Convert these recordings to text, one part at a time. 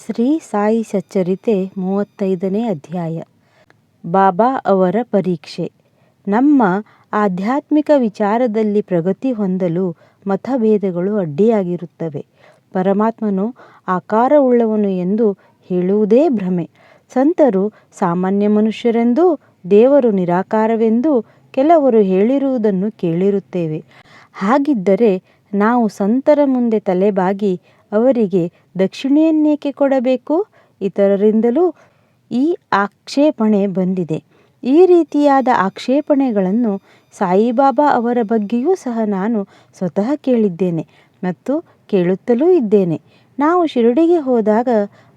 ಶ್ರೀ ಸಾಯಿ ಸಚ್ಚರಿತೆ 35ನೇ ಅಧ್ಯಾಯ. ಬಾಬಾ ಅವರ ಪರೀಕ್ಷೆ. ನಮ್ಮ ಆಧ್ಯಾತ್ಮಿಕ ವಿಚಾರದಲ್ಲಿ ಪ್ರಗತಿ ಹೊಂದಲು ಮತಭೇದಗಳು ಅಡ್ಡಿಯಾಗಿರುತ್ತವೆ. ಪರಮಾತ್ಮನು ಆಕಾರವುಳ್ಳವನು ಎಂದು ಹೇಳುವುದೇ ಭ್ರಮೆ. ಸಂತರು ಸಾಮಾನ್ಯ ಮನುಷ್ಯರೆಂದೂ ದೇವರು ನಿರಾಕಾರವೆಂದೂ ಕೆಲವರು ಹೇಳಿರುವುದನ್ನು ಕೇಳಿರುತ್ತೇವೆ. ಹಾಗಿದ್ದರೆ ನಾವು ಸಂತರ ಮುಂದೆ ತಲೆಬಾಗಿ ಅವರಿಗೆ ದಕ್ಷಿಣೆಯನ್ನೇಕೆ ಕೊಡಬೇಕು? ಇತರರಿಂದಲೂ ಈ ಆಕ್ಷೇಪಣೆ ಬಂದಿದೆ. ಈ ರೀತಿಯಾದ ಆಕ್ಷೇಪಣೆಗಳನ್ನು ಸಾಯಿಬಾಬಾ ಅವರ ಬಗ್ಗೆಯೂ ಸಹ ನಾನು ಸ್ವತಃ ಕೇಳಿದ್ದೇನೆ ಮತ್ತು ಕೇಳುತ್ತಲೂ ಇದ್ದೇನೆ. ನಾವು ಶಿರಡಿಗೆ ಹೋದಾಗ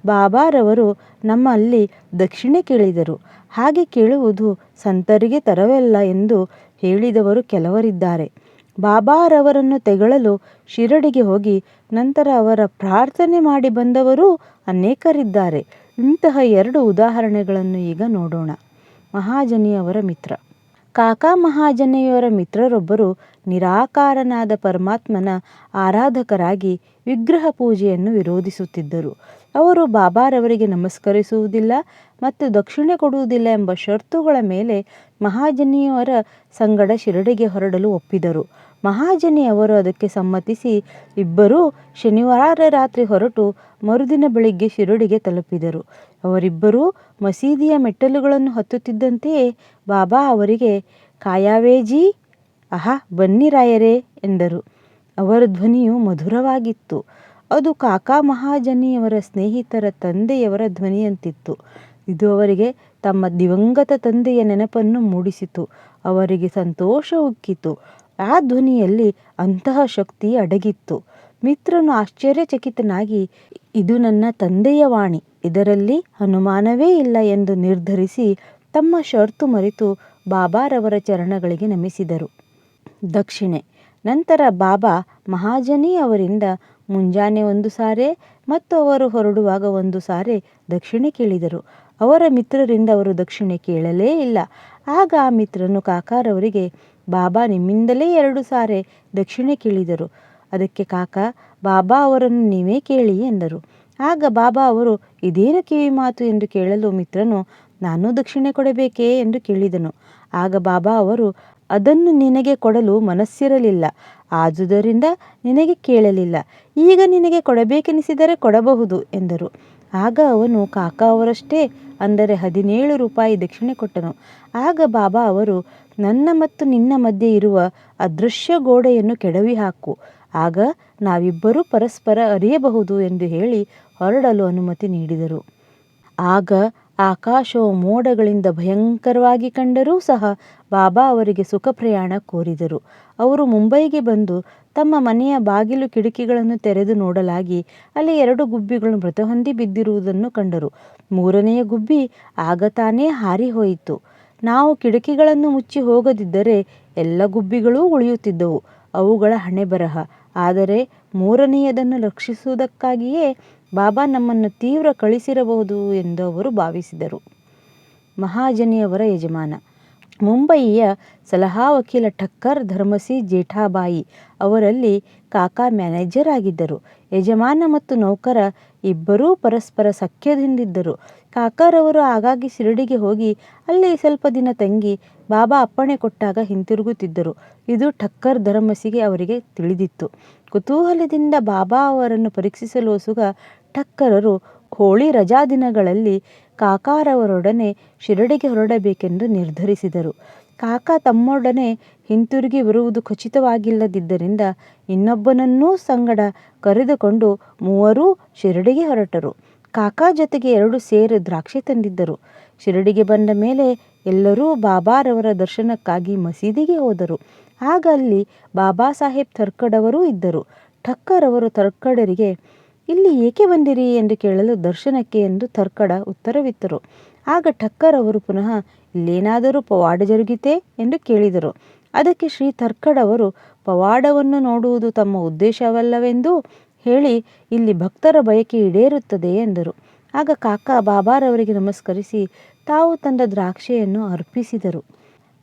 ಬಾಬಾರವರು ನಮ್ಮಲ್ಲಿ ದಕ್ಷಿಣೆ ಕೇಳಿದರು. ಹಾಗೆ ಕೇಳುವುದು ಸಂತರಿಗೆ ತರವಲ್ಲ ಎಂದು ಹೇಳಿದವರು ಕೆಲವರಿದ್ದಾರೆ. ಬಾಬಾರವರನ್ನು ತೆಗಳಲು ಶಿರಡಿಗೆ ಹೋಗಿ ನಂತರ ಅವರ ಪ್ರಾರ್ಥನೆ ಮಾಡಿ ಬಂದವರೂ ಅನೇಕರಿದ್ದಾರೆ. ಇಂತಹ 2 ಉದಾಹರಣೆಗಳನ್ನು ಈಗ ನೋಡೋಣ. ಮಹಾಜನಿಯವರ ಮಿತ್ರ. ಕಾಕಾ ಮಹಾಜನಿಯವರ ಮಿತ್ರರೊಬ್ಬರು ನಿರಾಕಾರನಾದ ಪರಮಾತ್ಮನ ಆರಾಧಕರಾಗಿ ವಿಗ್ರಹ ಪೂಜೆಯನ್ನು ವಿರೋಧಿಸುತ್ತಿದ್ದರು. ಅವರು ಬಾಬಾರವರಿಗೆ ನಮಸ್ಕರಿಸುವುದಿಲ್ಲ ಮತ್ತು ದಕ್ಷಿಣೆ ಕೊಡುವುದಿಲ್ಲ ಎಂಬ ಷರತ್ತುಗಳ ಮೇಲೆ ಮಹಾಜನಿಯವರ ಸಂಗಡ ಶಿರಡಿಗೆ ಹೊರಡಲು ಒಪ್ಪಿದರು. ಮಹಾಜನಿಯವರು ಅದಕ್ಕೆ ಸಮ್ಮತಿಸಿ ಇಬ್ಬರೂ ಶನಿವಾರ ರಾತ್ರಿ ಹೊರಟು ಮರುದಿನ ಬೆಳಿಗ್ಗೆ ಶಿರಡಿಗೆ ತಲುಪಿದರು. ಅವರಿಬ್ಬರೂ ಮಸೀದಿಯ ಮೆಟ್ಟಲುಗಳನ್ನು ಹತ್ತುತ್ತಿದ್ದಂತೆಯೇ ಬಾಬಾ ಅವರಿಗೆ ಕಾಯಾವೇಜಿ, ಆಹಾ ಬನ್ನಿ ರಾಯರೇ ಎಂದರು. ಅವರ ಧ್ವನಿಯು ಮಧುರವಾಗಿತ್ತು. ಅದು ಕಾಕಾ ಮಹಾಜನಿಯವರ ಸ್ನೇಹಿತರ ತಂದೆಯವರ ಧ್ವನಿಯಂತಿತ್ತು. ಇದು ಅವರಿಗೆ ತಮ್ಮ ದಿವಂಗತ ತಂದೆಯ ನೆನಪನ್ನು ಮೂಡಿಸಿತು. ಅವರಿಗೆ ಸಂತೋಷ ಉಕ್ಕಿತು. ಆ ಧ್ವನಿಯಲ್ಲಿ ಅಂತಹ ಶಕ್ತಿ ಅಡಗಿತ್ತು. ಮಿತ್ರನು ಆಶ್ಚರ್ಯಚಕಿತನಾಗಿ, ಇದು ನನ್ನ ತಂದೆಯ ವಾಣಿ, ಇದರಲ್ಲಿ ಅನುಮಾನವೇ ಇಲ್ಲ ಎಂದು ನಿರ್ಧರಿಸಿ ತಮ್ಮ ಷರತ್ತು ಮರೆತು ಬಾಬಾರವರ ಚರಣಗಳಿಗೆ ನಮಿಸಿದರು. ದಕ್ಷಿಣೆ. ನಂತರ ಬಾಬಾ ಮಹಾಜನಿ ಅವರಿಂದ ಮುಂಜಾನೆ 1 ಸಾರೆ ಮತ್ತು ಅವರು ಹೊರಡುವಾಗ 1 ಸಾರೆ ದಕ್ಷಿಣೆ ಕೇಳಿದರು. ಅವರ ಮಿತ್ರರಿಂದ ಅವರು ದಕ್ಷಿಣೆ ಕೇಳಲೇ ಇಲ್ಲ. ಆಗ ಆ ಮಿತ್ರನು ಕಾಕಾರವರಿಗೆ, ಬಾಬಾ ನಿಮ್ಮಿಂದಲೇ 2 ಸಾರೆ ದಕ್ಷಿಣೆ ಕೇಳಿದರು. ಅದಕ್ಕೆ ಕಾಕಾ, ಬಾಬಾ ಅವರನ್ನು ನೀವೇ ಕೇಳಿ ಎಂದರು. ಆಗ ಬಾಬಾ ಅವರು, ಇದೇನು ಕಿವಿಮಾತು ಎಂದು ಕೇಳಲು ಮಿತ್ರನು, ನಾನೂ ದಕ್ಷಿಣೆ ಕೊಡಬೇಕೇ ಎಂದು ಕೇಳಿದನು. ಆಗ ಬಾಬಾ ಅವರು, ಅದನ್ನು ನಿನಗೆ ಕೊಡಲು ಮನಸ್ಸಿರಲಿಲ್ಲ, ಆದುದರಿಂದ ನಿನಗೆ ಕೇಳಲಿಲ್ಲ. ಈಗ ನಿನಗೆ ಕೊಡಬೇಕೆನಿಸಿದರೆ ಕೊಡಬಹುದು ಎಂದರು. ಆಗ ಅವನು ಕಾಕಾ ಅವರಷ್ಟೇ, ಅಂದರೆ 17 ರೂಪಾಯಿ ದಕ್ಷಿಣೆ ಕೊಟ್ಟನು. ಆಗ ಬಾಬಾ ಅವರು, ನನ್ನ ಮತ್ತು ನಿನ್ನ ಮಧ್ಯೆ ಇರುವ ಅದೃಶ್ಯ ಗೋಡೆಯನ್ನು ಕೆಡವಿ ಹಾಕು, ಆಗ ನಾವಿಬ್ಬರೂ ಪರಸ್ಪರ ಅರಿಯಬಹುದು ಎಂದು ಹೇಳಿ ಹೊರಡಲು ಅನುಮತಿ ನೀಡಿದರು. ಆಗ ಆಕಾಶವು ಮೋಡಗಳಿಂದ ಭಯಂಕರವಾಗಿ ಕಂಡರೂ ಸಹ ಬಾಬಾ ಅವರಿಗೆ ಸುಖ ಪ್ರಯಾಣ ಕೋರಿದರು. ಅವರು ಮುಂಬೈಗೆ ಬಂದು ತಮ್ಮ ಮನೆಯ ಬಾಗಿಲು ಕಿಟಕಿಗಳನ್ನು ತೆರೆದು ನೋಡಲಾಗಿ ಅಲ್ಲಿ 2 ಗುಬ್ಬಿಗಳು ಮೃತಹೊಂದಿ ಬಿದ್ದಿರುವುದನ್ನು ಕಂಡರು. 3ನೆಯ ಗುಬ್ಬಿ ಆಗ ತಾನೇ ಹಾರಿ ಹೋಯಿತು. ನಾವು ಕಿಟಕಿಗಳನ್ನು ಮುಚ್ಚಿ ಹೋಗದಿದ್ದರೆ ಎಲ್ಲ ಗುಬ್ಬಿಗಳೂ ಉಳಿಯುತ್ತಿದ್ದವು. ಅವುಗಳ ಹಣೆಬರಹ. ಆದರೆ 3ನೆಯದನ್ನು ರಕ್ಷಿಸುವುದಕ್ಕಾಗಿಯೇ ಬಾಬಾ ನಮ್ಮನ್ನು ತೀವ್ರ ಕಳಿಸಿರಬಹುದು ಎಂದು ಅವರು ಭಾವಿಸಿದರು. ಮಹಾಜನಿಯವರ ಯಜಮಾನ. ಮುಂಬಯಿಯ ಸಲಹಾ ವಕೀಲ ಠಕ್ಕರ್ ಧರ್ಮಸಿ ಜೇಠಾಬಾಯಿ ಅವರಲ್ಲಿ ಕಾಕಾ ಮ್ಯಾನೇಜರ್ ಆಗಿದ್ದರು. ಯಜಮಾನ ಮತ್ತು ನೌಕರ ಇಬ್ಬರೂ ಪರಸ್ಪರ ಸಖ್ಯದಿಂದಿದ್ದರು. ಕಾಕಾರವರು ಆಗಾಗ್ಗೆ ಶಿರಡಿಗೆ ಹೋಗಿ ಅಲ್ಲಿ ಸ್ವಲ್ಪ ದಿನ ತಂಗಿ ಬಾಬಾ ಅಪ್ಪಣೆ ಕೊಟ್ಟಾಗ ಹಿಂತಿರುಗುತ್ತಿದ್ದರು. ಇದು ಠಕ್ಕರ್ ಧರ್ಮಸಿಗೆ ಅವರಿಗೆ ತಿಳಿದಿತ್ತು. ಕುತೂಹಲದಿಂದ ಬಾಬಾ ಅವರನ್ನು ಪರೀಕ್ಷಿಸಲೋಸುಗ ಠಕ್ಕರರು ಹೋಳಿ ರಜಾ ದಿನಗಳಲ್ಲಿ ಕಾಕಾರವರೊಡನೆ ಶಿರಡಿಗೆ ಹೊರಡಬೇಕೆಂದು ನಿರ್ಧರಿಸಿದರು. ಕಾಕಾ ತಮ್ಮೊಡನೆ ಹಿಂತಿರುಗಿ ಬರುವುದು ಖಚಿತವಾಗಿಲ್ಲದಿದ್ದರಿಂದ ಇನ್ನೊಬ್ಬನನ್ನೂ ಸಂಗಡ ಕರೆದುಕೊಂಡು ಮೂವರೂ ಶಿರಡಿಗೆ ಹೊರಟರು. ಕಾಕಾ ಜೊತೆಗೆ 2 ಸೇರು ದ್ರಾಕ್ಷಿ ತಂದಿದ್ದರು. ಶಿರಡಿಗೆ ಬಂದ ಮೇಲೆ ಎಲ್ಲರೂ ಬಾಬಾರವರ ದರ್ಶನಕ್ಕಾಗಿ ಮಸೀದಿಗೆ ಹೋದರು. ಆಗ ಅಲ್ಲಿ ಬಾಬಾ ಸಾಹೇಬ್ ತರ್ಕಡವರೂ ಇದ್ದರು. ಠಕ್ಕರ್ ಅವರು ತರ್ಕಡರಿಗೆ, ಇಲ್ಲಿ ಏಕೆ ಬಂದಿರಿ ಎಂದು ಕೇಳಲು, ದರ್ಶನಕ್ಕೆ ಎಂದು ತರ್ಕಡ ಉತ್ತರವಿತ್ತರು. ಆಗ ಠಕ್ಕರ್ ಅವರು ಪುನಃ, ಇಲ್ಲೇನಾದರೂ ಪವಾಡ ಜರುಗಿತೇ ಎಂದು ಕೇಳಿದರು. ಅದಕ್ಕೆ ಶ್ರೀ ತರ್ಕಡ್ ಅವರು, ಪವಾಡವನ್ನು ನೋಡುವುದು ತಮ್ಮ ಉದ್ದೇಶವಲ್ಲವೆಂದು ಹೇಳಿ ಇಲ್ಲಿ ಭಕ್ತರ ಬಯಕೆ ಈಡೇರುತ್ತದೆ ಎಂದರು. ಆಗ ಕಾಕಾ ಬಾಬಾರವರಿಗೆ ನಮಸ್ಕರಿಸಿ ತಾವು ತಂದ ದ್ರಾಕ್ಷಿಯನ್ನು ಅರ್ಪಿಸಿದರು.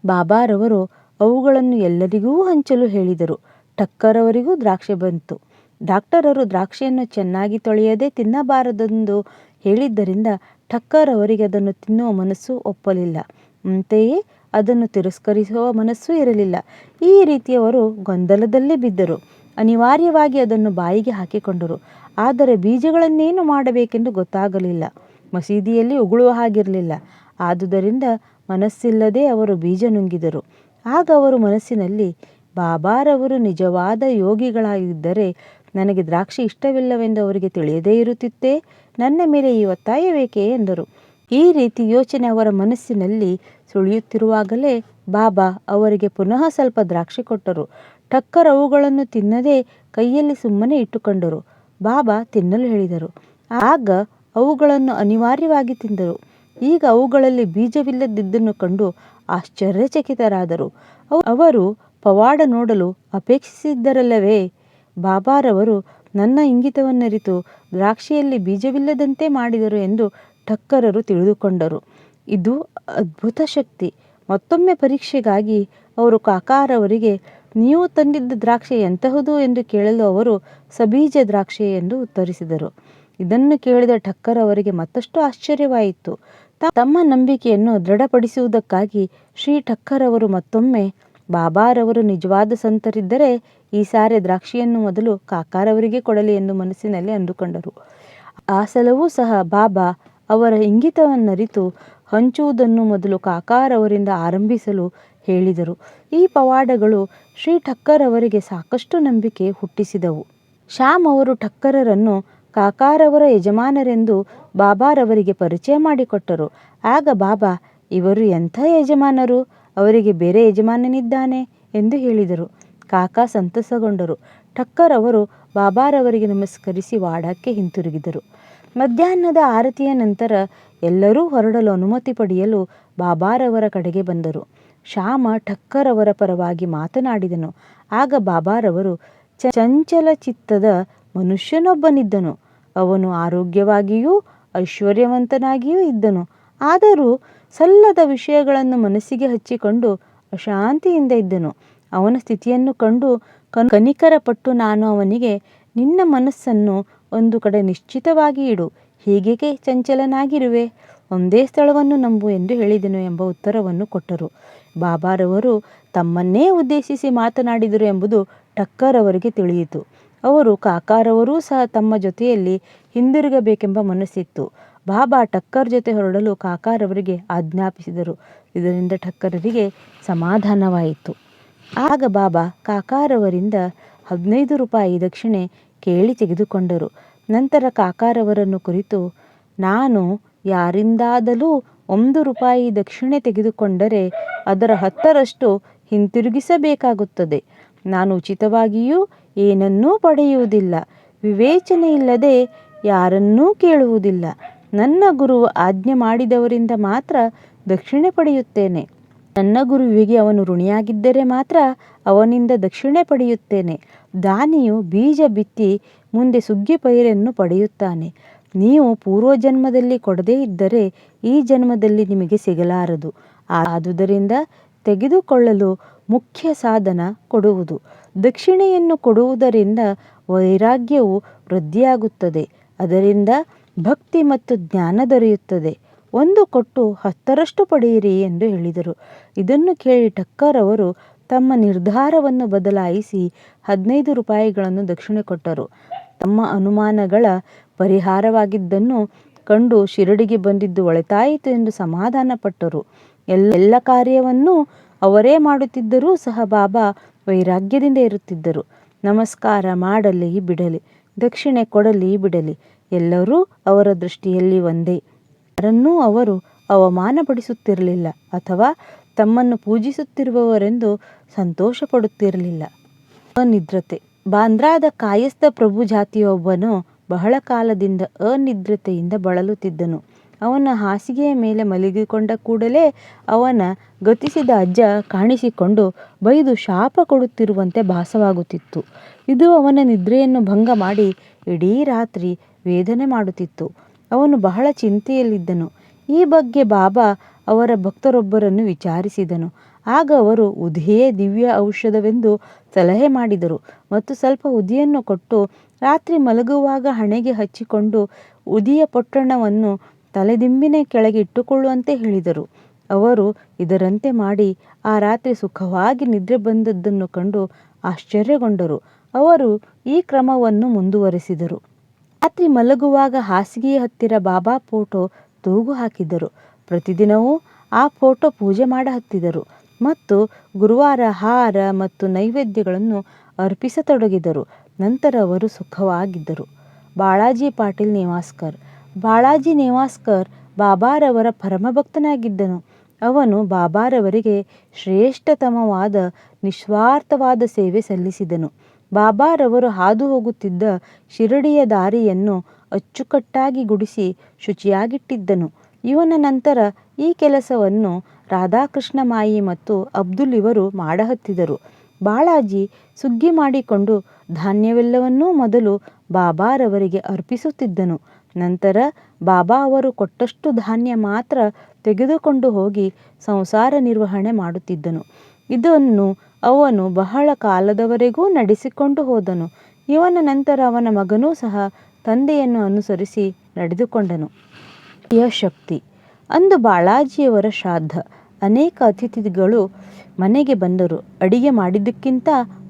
ಬಾಬಾರವರು ಅವುಗಳನ್ನು ಎಲ್ಲರಿಗೂ ಹಂಚಲು ಹೇಳಿದರು. ಠಕ್ಕರ್ ಅವರಿಗೂ ದ್ರಾಕ್ಷಿ ಬಂತು. ಡಾಕ್ಟರರು ದ್ರಾಕ್ಷಿಯನ್ನು ಚೆನ್ನಾಗಿ ತೊಳೆಯದೆ ತಿನ್ನಬಾರದೆಂದು ಹೇಳಿದ್ದರಿಂದ ಠಕ್ಕರ್ ಅವರಿಗೆ ಅದನ್ನು ತಿನ್ನುವ ಮನಸ್ಸು ಒಪ್ಪಲಿಲ್ಲ. ಅಂತೆಯೇ ಅದನ್ನು ತಿರಸ್ಕರಿಸುವ ಮನಸ್ಸೂ ಇರಲಿಲ್ಲ. ಈ ರೀತಿ ಅವರು ಗೊಂದಲದಲ್ಲಿ ಬಿದ್ದರು. ಅನಿವಾರ್ಯವಾಗಿ ಅದನ್ನು ಬಾಯಿಗೆ ಹಾಕಿಕೊಂಡರು. ಆದರೆ ಬೀಜಗಳನ್ನೇನು ಮಾಡಬೇಕೆಂದು ಗೊತ್ತಾಗಲಿಲ್ಲ. ಮಸೀದಿಯಲ್ಲಿ ಉಗುಳುವ ಹಾಗಿರಲಿಲ್ಲ. ಆದುದರಿಂದ ಮನಸ್ಸಿಲ್ಲದೆ ಅವರು ಬೀಜ ನುಂಗಿದರು. ಆಗ ಅವರು ಮನಸ್ಸಿನಲ್ಲಿ, ಬಾಬಾರವರು ನಿಜವಾದ ಯೋಗಿಗಳಾಗಿದ್ದರೆ ನನಗೆ ದ್ರಾಕ್ಷಿ ಇಷ್ಟವಿಲ್ಲವೆಂದು ಅವರಿಗೆ ತಿಳಿಯದೇ ಇರುತ್ತಿತ್ತೇ? ನನ್ನ ಮೇಲೆ ಈ ಒತ್ತಾಯವೇಕೆ ಎಂದರು. ಈ ರೀತಿ ಯೋಚನೆ ಅವರ ಮನಸ್ಸಿನಲ್ಲಿ ಸುಳಿಯುತ್ತಿರುವಾಗಲೇ ಬಾಬಾ ಅವರಿಗೆ ಪುನಃ ಸ್ವಲ್ಪ ದ್ರಾಕ್ಷಿ ಕೊಟ್ಟರು. ಠಕ್ಕರ್ ಅವುಗಳನ್ನು ತಿನ್ನದೆ ಕೈಯಲ್ಲಿ ಸುಮ್ಮನೆ ಇಟ್ಟುಕೊಂಡರು. ಬಾಬಾ ತಿನ್ನಲು ಹೇಳಿದರು. ಆಗ ಅವುಗಳನ್ನು ಅನಿವಾರ್ಯವಾಗಿ ತಿಂದರು. ಈಗ ಅವುಗಳಲ್ಲಿ ಬೀಜವಿಲ್ಲದಿದ್ದನ್ನು ಕಂಡು ಆಶ್ಚರ್ಯಚಕಿತರಾದರು. ಅವರು ಪವಾಡ ನೋಡಲು ಅಪೇಕ್ಷಿಸಿದ್ದರಲ್ಲವೇ? ಬಾಬಾರವರು ನನ್ನ ಇಂಗಿತವನ್ನರಿತು ದ್ರಾಕ್ಷಿಯಲ್ಲಿ ಬೀಜವಿಲ್ಲದಂತೆ ಮಾಡಿದರು ಎಂದು ಠಕ್ಕರರು ತಿಳಿದುಕೊಂಡರು. ಇದು ಅದ್ಭುತ ಶಕ್ತಿ. ಮತ್ತೊಮ್ಮೆ ಪರೀಕ್ಷೆಗಾಗಿ ಅವರು ಕಾಕಾರವರಿಗೆ, ನೀವು ತಂದಿದ್ದ ದ್ರಾಕ್ಷಿ ಎಂತಹುದು ಎಂದು ಕೇಳಲು ಅವರು ಸಬೀಜ ದ್ರಾಕ್ಷಿ ಎಂದು ಉತ್ತರಿಸಿದರು. ಇದನ್ನು ಕೇಳಿದ ಠಕ್ಕರ್ ಅವರಿಗೆ ಮತ್ತಷ್ಟು ಆಶ್ಚರ್ಯವಾಯಿತು. ತಮ್ಮ ನಂಬಿಕೆಯನ್ನು ದೃಢಪಡಿಸುವುದಕ್ಕಾಗಿ ಶ್ರೀ ಠಕ್ಕರ್ ಅವರು ಮತ್ತೊಮ್ಮೆ, ಬಾಬಾರವರು ನಿಜವಾದ ಸಂತರಿದ್ದರೆ ಈ ಸಾರಿ ದ್ರಾಕ್ಷಿಯನ್ನು ಮೊದಲು ಕಾಕಾರವರಿಗೆ ಕೊಡಲಿ ಎಂದು ಮನಸ್ಸಿನಲ್ಲಿ ಅಂದುಕೊಂಡರು. ಆ ಸಲವೂ ಸಹ ಬಾಬಾ ಅವರ ಇಂಗಿತವನ್ನರಿತು ಹಂಚುವುದನ್ನು ಮೊದಲು ಕಾಕಾರವರಿಂದ ಆರಂಭಿಸಲು ಹೇಳಿದರು. ಈ ಪವಾಡಗಳು ಶ್ರೀ ಠಕ್ಕರ್ ಅವರಿಗೆ ಸಾಕಷ್ಟು ನಂಬಿಕೆ ಹುಟ್ಟಿಸಿದವು. ಶ್ಯಾಮ್ ಅವರು ಠಕ್ಕರರನ್ನು ಕಾಕಾರವರ ಯಜಮಾನರೆಂದು ಬಾಬಾರವರಿಗೆ ಪರಿಚಯ ಮಾಡಿಕೊಟ್ಟರು. ಆಗ ಬಾಬಾ, ಇವರು ಎಂಥ ಯಜಮಾನರು, ಅವರಿಗೆ ಬೇರೆ ಯಜಮಾನನಿದ್ದಾನೆ ಎಂದು ಹೇಳಿದರು. ಕಾಕಾ ಸಂತಸಗೊಂಡರು. ಠಕ್ಕರ್ ಅವರು ಬಾಬಾರವರಿಗೆ ನಮಸ್ಕರಿಸಿ ವಾಡಕ್ಕೆ ಹಿಂತಿರುಗಿದರು. ಮಧ್ಯಾಹ್ನದ ಆರತಿಯ ನಂತರ ಎಲ್ಲರೂ ಹೊರಡಲು ಅನುಮತಿ ಪಡೆಯಲು ಬಾಬಾರವರ ಕಡೆಗೆ ಬಂದರು. ಶ್ಯಾಮ ಠಕ್ಕರ್ ಅವರ ಪರವಾಗಿ ಮಾತನಾಡಿದನು. ಆಗ ಬಾಬಾರವರು, ಚಂಚಲ ಚಿತ್ತದ ಮನುಷ್ಯನೊಬ್ಬನಿದ್ದನು. ಅವನು ಆರೋಗ್ಯವಾಗಿಯೂ ಐಶ್ವರ್ಯವಂತನಾಗಿಯೂ ಇದ್ದನು. ಆದರೂ ಸಲ್ಲದ ವಿಷಯಗಳನ್ನು ಮನಸ್ಸಿಗೆ ಹಚ್ಚಿಕೊಂಡು ಅಶಾಂತಿಯಿಂದ ಇದ್ದನು. ಅವನ ಸ್ಥಿತಿಯನ್ನು ಕಂಡು ಕನಿಕರಪಟ್ಟು ನಾನು ಅವನಿಗೆ, ನಿನ್ನ ಮನಸ್ಸನ್ನು ಒಂದು ಕಡೆ ನಿಶ್ಚಿತವಾಗಿ ಇಡು, ಹೀಗೇಕೆ ಚಂಚಲನಾಗಿರುವೆ? ಒಂದೇ ಸ್ಥಳವನ್ನು ನಂಬು ಎಂದು ಹೇಳಿದೆನು ಎಂಬ ಉತ್ತರವನ್ನು ಕೊಟ್ಟರು. ಬಾಬಾರವರು ತಮ್ಮನ್ನೇ ಉದ್ದೇಶಿಸಿ ಮಾತನಾಡಿದರು ಎಂಬುದು ಠಕ್ಕರ್ ಅವರಿಗೆ ತಿಳಿಯಿತು. ಅವರು ಕಾಕಾರವರೂ ಸಹ ತಮ್ಮ ಜೊತೆಯಲ್ಲಿ ಹಿಂದಿರುಗಬೇಕೆಂಬ ಮನಸ್ಸಿತ್ತು. ಬಾಬಾ ಠಕ್ಕರ್ ಜೊತೆ ಹೊರಡಲು ಕಾಕಾರವರಿಗೆ ಆಜ್ಞಾಪಿಸಿದರು. ಇದರಿಂದ ಠಕ್ಕರರಿಗೆ ಸಮಾಧಾನವಾಯಿತು. ಆಗ ಬಾಬಾ ಕಾಕಾರವರಿಂದ 15 ರೂಪಾಯಿ ದಕ್ಷಿಣೆ ಕೇಳಿ ತೆಗೆದುಕೊಂಡರು. ನಂತರ ಕಾಕಾರವರನ್ನು ಕುರಿತು, ನಾನು ಯಾರಿಂದಾದಲೂ 1 ರೂಪಾಯಿ ದಕ್ಷಿಣೆ ತೆಗೆದುಕೊಂಡರೆ ಅದರ 10ರಷ್ಟು ಹಿಂತಿರುಗಿಸಬೇಕಾಗುತ್ತದೆ. ನಾನು ಉಚಿತವಾಗಿಯೂ ಏನನ್ನೂ ಪಡೆಯುವುದಿಲ್ಲ, ವಿವೇಚನೆಯಿಲ್ಲದೆ ಯಾರನ್ನೂ ಕೇಳುವುದಿಲ್ಲ. ನನ್ನ ಗುರುವು ಆಜ್ಞೆ ಮಾಡಿದವರಿಂದ ಮಾತ್ರ ದಕ್ಷಿಣೆ ಪಡೆಯುತ್ತೇನೆ. ನನ್ನ ಗುರುವಿಗೆ ಅವನು ಋಣಿಯಾಗಿದ್ದರೆ ಮಾತ್ರ ಅವನಿಂದ ದಕ್ಷಿಣೆ ಪಡೆಯುತ್ತೇನೆ. ದಾನಿಯು ಬೀಜ ಬಿತ್ತಿ ಮುಂದೆ ಸುಗ್ಗಿ ಪೈರನ್ನು ಪಡೆಯುತ್ತಾನೆ. ನೀವು ಪೂರ್ವಜನ್ಮದಲ್ಲಿ ಕೊಡದೇ ಇದ್ದರೆ ಈ ಜನ್ಮದಲ್ಲಿ ನಿಮಗೆ ಸಿಗಲಾರದು. ಆದುದರಿಂದ ತೆಗೆದುಕೊಳ್ಳಲು ಮುಖ್ಯ ಸಾಧನ ಕೊಡುವುದು. ದಕ್ಷಿಣೆಯನ್ನು ಕೊಡುವುದರಿಂದ ವೈರಾಗ್ಯವು ವೃದ್ಧಿಯಾಗುತ್ತದೆ. ಅದರಿಂದ ಭಕ್ತಿ ಮತ್ತು ಜ್ಞಾನ ದೊರೆಯುತ್ತದೆ. 1 ಕೊಟ್ಟು 10ರಷ್ಟು ಪಡೆಯಿರಿ ಎಂದು ಹೇಳಿದರು. ಇದನ್ನು ಕೇಳಿ ಠಕ್ಕರ್ ಅವರು ತಮ್ಮ ನಿರ್ಧಾರವನ್ನು ಬದಲಾಯಿಸಿ 15 ರೂಪಾಯಿಗಳನ್ನು ದಕ್ಷಿಣೆ ಕೊಟ್ಟರು. ತಮ್ಮ ಅನುಮಾನಗಳ ಪರಿಹಾರವಾಗಿದ್ದನ್ನು ಕಂಡು ಶಿರಡಿಗೆ ಬಂದಿದ್ದು ಒಳಿತಾಯಿತು ಎಂದು ಸಮಾಧಾನಪಟ್ಟರು. ಎಲ್ಲ ಕಾರ್ಯವನ್ನೂ ಅವರೇ ಮಾಡುತ್ತಿದ್ದರೂ ಸಹ ಬಾಬಾ ವೈರಾಗ್ಯದಿಂದ ಇರುತ್ತಿದ್ದರು. ನಮಸ್ಕಾರ ಮಾಡಲಿ ಬಿಡಲಿ, ದಕ್ಷಿಣೆ ಕೊಡಲಿ ಬಿಡಲಿ, ಎಲ್ಲರೂ ಅವರ ದೃಷ್ಟಿಯಲ್ಲಿ ಒಂದೇ. ಯಾರನ್ನೂ ಅವರು ಅವಮಾನಪಡಿಸುತ್ತಿರಲಿಲ್ಲ ಅಥವಾ ತಮ್ಮನ್ನು ಪೂಜಿಸುತ್ತಿರುವವರೆಂದು ಸಂತೋಷ ಪಡುತ್ತಿರಲಿಲ್ಲ. ಅನಿದ್ರತೆ. ಬಾಂದ್ರಾದ ಕಾಯಸ್ಥ ಪ್ರಭು ಜಾತಿಯೊಬ್ಬನು ಬಹಳ ಕಾಲದಿಂದ ಅನಿದ್ರತೆಯಿಂದ ಬಳಲುತ್ತಿದ್ದನು. ಅವನ ಹಾಸಿಗೆಯ ಮೇಲೆ ಮಲಗಿಕೊಂಡ ಕೂಡಲೇ ಅವನ ಗತಿಸಿದ ಅಜ್ಜ ಕಾಣಿಸಿಕೊಂಡು ಬೈದು ಶಾಪ ಕೊಡುತ್ತಿರುವಂತೆ ಭಾಸವಾಗುತ್ತಿತ್ತು. ಇದು ಅವನ ನಿದ್ರೆಯನ್ನು ಭಂಗ ಮಾಡಿ ಇಡೀ ರಾತ್ರಿ ವೇದನೆ ಮಾಡುತ್ತಿತ್ತು. ಅವನು ಬಹಳ ಚಿಂತೆಯಲ್ಲಿದ್ದನು. ಈ ಬಗ್ಗೆ ಬಾಬಾ ಅವರ ಭಕ್ತರೊಬ್ಬರನ್ನು ವಿಚಾರಿಸಿದನು. ಆಗ ಅವರು ಉದಿಯೇ ದಿವ್ಯ ಔಷಧವೆಂದು ಸಲಹೆ ಮಾಡಿದರು ಮತ್ತು ಸ್ವಲ್ಪ ಉದಿಯನ್ನು ಕೊಟ್ಟು ರಾತ್ರಿ ಮಲಗುವಾಗ ಹಣೆಗೆ ಹಚ್ಚಿಕೊಂಡು ಉದಿಯ ಪೊಟ್ಟಣವನ್ನು ತಲೆದಿಂಬಿನ ಕೆಳಗೆ ಇಟ್ಟುಕೊಳ್ಳುವಂತೆ ಹೇಳಿದರು. ಅವರು ಇದರಂತೆ ಮಾಡಿ ಆ ರಾತ್ರಿ ಸುಖವಾಗಿ ನಿದ್ರೆ ಬಂದದ್ದನ್ನು ಕಂಡು ಆಶ್ಚರ್ಯಗೊಂಡರು. ಅವರು ಈ ಕ್ರಮವನ್ನು ಮುಂದುವರೆಸಿದರು. ರಾತ್ರಿ ಮಲಗುವಾಗ ಹಾಸಿಗೆಯ ಹತ್ತಿರ ಬಾಬಾ ಫೋಟೋ ತೂಗು ಹಾಕಿದ್ದರು. ಪ್ರತಿದಿನವೂ ಆ ಫೋಟೋ ಪೂಜೆ ಮಾಡಹತ್ತಿದರು ಮತ್ತು ಗುರುವಾರ ಹಾರ ಮತ್ತು ನೈವೇದ್ಯಗಳನ್ನು ಅರ್ಪಿಸತೊಡಗಿದರು. ನಂತರ ಅವರು ಸುಖವಾಗಿದ್ದರು. ಬಾಳಾಜಿ ಪಾಟೀಲ್ ನೇವಾಸ್ಕರ್. ಬಾಳಾಜಿ ನೇವಾಸ್ಕರ್ ಬಾಬಾರವರ ಪರಮಭಕ್ತನಾಗಿದ್ದನು. ಅವನು ಬಾಬಾರವರಿಗೆ ಶ್ರೇಷ್ಠತಮವಾದ ನಿಸ್ವಾರ್ಥವಾದ ಸೇವೆ ಸಲ್ಲಿಸಿದನು. ಬಾಬಾರವರು ಹಾದು ಹೋಗುತ್ತಿದ್ದ ಶಿರಡಿಯ ದಾರಿಯನ್ನು ಅಚ್ಚುಕಟ್ಟಾಗಿ ಗುಡಿಸಿ ಶುಚಿಯಾಗಿಟ್ಟಿದ್ದನು. ಇವನ ನಂತರ ಈ ಕೆಲಸವನ್ನು ರಾಧಾಕೃಷ್ಣ ಮಾಯಿ ಮತ್ತು ಅಬ್ದುಲ್ ಇವರು ಮಾಡಹತ್ತಿದರು. ಬಾಳಾಜಿ ಸುಗ್ಗಿ ಮಾಡಿಕೊಂಡು ಧಾನ್ಯವೆಲ್ಲವನ್ನೂ ಮೊದಲು ಬಾಬಾರವರಿಗೆ ಅರ್ಪಿಸುತ್ತಿದ್ದನು. ನಂತರ ಬಾಬಾ ಅವರು ಕೊಟ್ಟಷ್ಟು ಧಾನ್ಯ ಮಾತ್ರ ತೆಗೆದುಕೊಂಡು ಹೋಗಿ ಸಂಸಾರ ನಿರ್ವಹಣೆ ಮಾಡುತ್ತಿದ್ದನು. ಇದನ್ನು ಅವನು ಬಹಳ ಕಾಲದವರೆಗೂ ನಡೆಸಿಕೊಂಡು ಹೋದನು. ಇವನ ನಂತರ ಅವನ ಮಗನೂ ಸಹ ತಂದೆಯನ್ನು ಅನುಸರಿಸಿ ನಡೆದುಕೊಂಡನು. ಶಕ್ತಿ. ಅಂದು ಬಾಳಾಜಿಯವರ ಶ್ರಾದ್ದ. ಅನೇಕ ಅತಿಥಿಗಳು ಮನೆಗೆ ಬಂದರು. ಅಡಿಗೆ ಮಾಡಿದ್ದಕ್ಕಿಂತ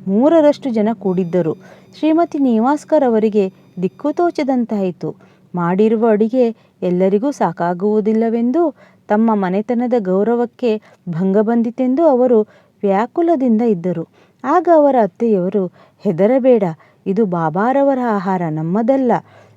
3ರಷ್ಟು ಜನ ಕೂಡಿದ್ದರು. ಶ್ರೀಮತಿ ನೇವಾಸ್ಕರ್ ಅವರಿಗೆ ದಿಕ್ಕು ತೋಚದಂತಾಯಿತು. ಮಾಡಿರುವ ಅಡಿಗೆ ಎಲ್ಲರಿಗೂ ಸಾಕಾಗುವುದಿಲ್ಲವೆಂದು, ತಮ್ಮ ಮನೆತನದ ಗೌರವಕ್ಕೆ ಭಂಗ ಬಂದಿತೆಂದು ಅವರು ವ್ಯಾಕುಲದಿಂದ ಇದ್ದರು. ಆಗ ಅವರ ಅತ್ತೆಯವರು, ಹೆದರಬೇಡ, ಇದು ಬಾಬಾರವರ ಆಹಾರ, ನಮ್ಮದಲ್ಲ.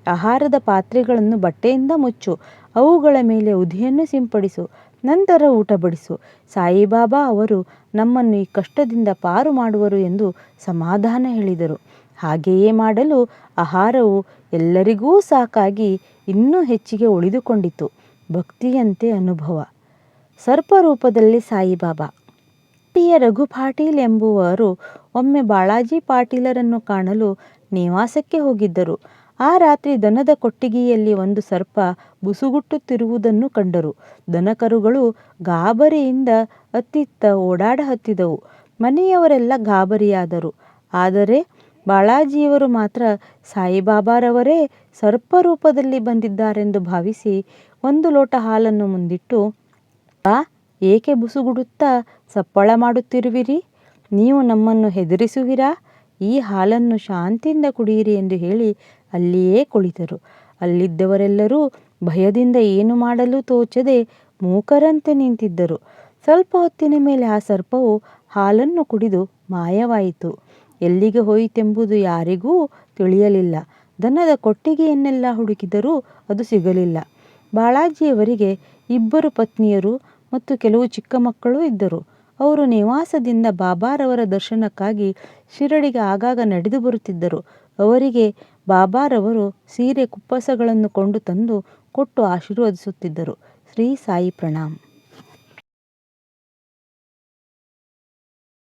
ಆಹಾರದ ಪಾತ್ರೆಗಳನ್ನು ಬಟ್ಟೆಯಿಂದ ಮುಚ್ಚು, ಅವುಗಳ ಮೇಲೆ ಉದಿಯನ್ನು ಸಿಂಪಡಿಸು, ನಂತರ ಊಟ ಬಡಿಸು. ಸಾಯಿಬಾಬಾ ಅವರು ನಮ್ಮನ್ನು ಈ ಕಷ್ಟದಿಂದ ಪಾರು ಮಾಡುವರು ಎಂದು ಸಮಾಧಾನ ಹೇಳಿದರು. ಹಾಗೆಯೇ ಮಾಡಲು ಆಹಾರವು ಎಲ್ಲರಿಗೂ ಸಾಕಾಗಿ ಇನ್ನೂ ಹೆಚ್ಚಿಗೆ ಉಳಿದುಕೊಂಡಿತು. ಭಕ್ತಿಯಂತೆ ಅನುಭವ. ಸರ್ಪರೂಪದಲ್ಲಿ ಸಾಯಿಬಾಬಾ. ರಘು ಪಾಟೀಲ್ ಎಂಬುವರು ಒಮ್ಮೆ ಬಾಳಾಜಿ ಪಾಟೀಲರನ್ನು ಕಾಣಲು ನೇವಾಸಕ್ಕೆ ಹೋಗಿದ್ದರು. ಆ ರಾತ್ರಿ ದನದ ಕೊಟ್ಟಿಗೆಯಲ್ಲಿ ಒಂದು ಸರ್ಪ ಬುಸುಗುಟ್ಟುತ್ತಿರುವುದನ್ನು ಕಂಡರು. ದನಕರುಗಳು ಗಾಬರಿಯಿಂದ ಅತ್ತಿತ್ತ ಓಡಾಡಹತ್ತಿದವು. ಮನೆಯವರೆಲ್ಲ ಗಾಬರಿಯಾದರು. ಆದರೆ ಬಾಳಾಜಿಯವರು ಮಾತ್ರ ಸಾಯಿಬಾಬಾರವರೇ ಸರ್ಪರೂಪದಲ್ಲಿ ಬಂದಿದ್ದಾರೆಂದು ಭಾವಿಸಿ 1 ಲೋಟ ಹಾಲನ್ನು ಮುಂದಿಟ್ಟು, ಏಕೆ ಬುಸುಗುಡುತ್ತಾ ಸಪ್ಪಳ ಮಾಡುತ್ತಿರುವಿರಿ? ನೀವು ನಮ್ಮನ್ನು ಹೆದರಿಸುವಿರಾ? ಈ ಹಾಲನ್ನು ಶಾಂತಿಯಿಂದ ಕುಡಿಯಿರಿ ಎಂದು ಹೇಳಿ ಅಲ್ಲಿಯೇ ಕುಳಿತರು. ಅಲ್ಲಿದ್ದವರೆಲ್ಲರೂ ಭಯದಿಂದ ಏನು ಮಾಡಲು ತೋಚದೆ ಮೂಕರಂತೆ ನಿಂತಿದ್ದರು. ಸ್ವಲ್ಪ ಹೊತ್ತಿನ ಮೇಲೆ ಆ ಸರ್ಪವು ಹಾಲನ್ನು ಕುಡಿದು ಮಾಯವಾಯಿತು. ಎಲ್ಲಿಗೆ ಹೋಯಿತೆಂಬುದು ಯಾರಿಗೂ ತಿಳಿಯಲಿಲ್ಲ. ದನದ ಕೊಟ್ಟಿಗೆಯನ್ನೆಲ್ಲ ಹುಡುಕಿದರೂ ಅದು ಸಿಗಲಿಲ್ಲ. ಬಾಳಾಜಿಯವರಿಗೆ 2 ಪತ್ನಿಯರು ಮತ್ತು ಕೆಲವು ಚಿಕ್ಕ ಮಕ್ಕಳೂ ಇದ್ದರು. ಅವರು ನೇವಾಸದಿಂದ ಬಾಬಾರವರ ದರ್ಶನಕ್ಕಾಗಿ ಶಿರಡಿಗೆ ಆಗಾಗ ನಡೆದು ಬರುತ್ತಿದ್ದರು. ಅವರಿಗೆ ಬಾಬಾರವರು ಸೀರೆ ಕುಪ್ಪಸಗಳನ್ನು ಕೊಂಡು ತಂದು ಕೊಟ್ಟು ಆಶೀರ್ವದಿಸುತ್ತಿದ್ದರು. ಶ್ರೀ ಸಾಯಿ ಪ್ರಣಾಮ್.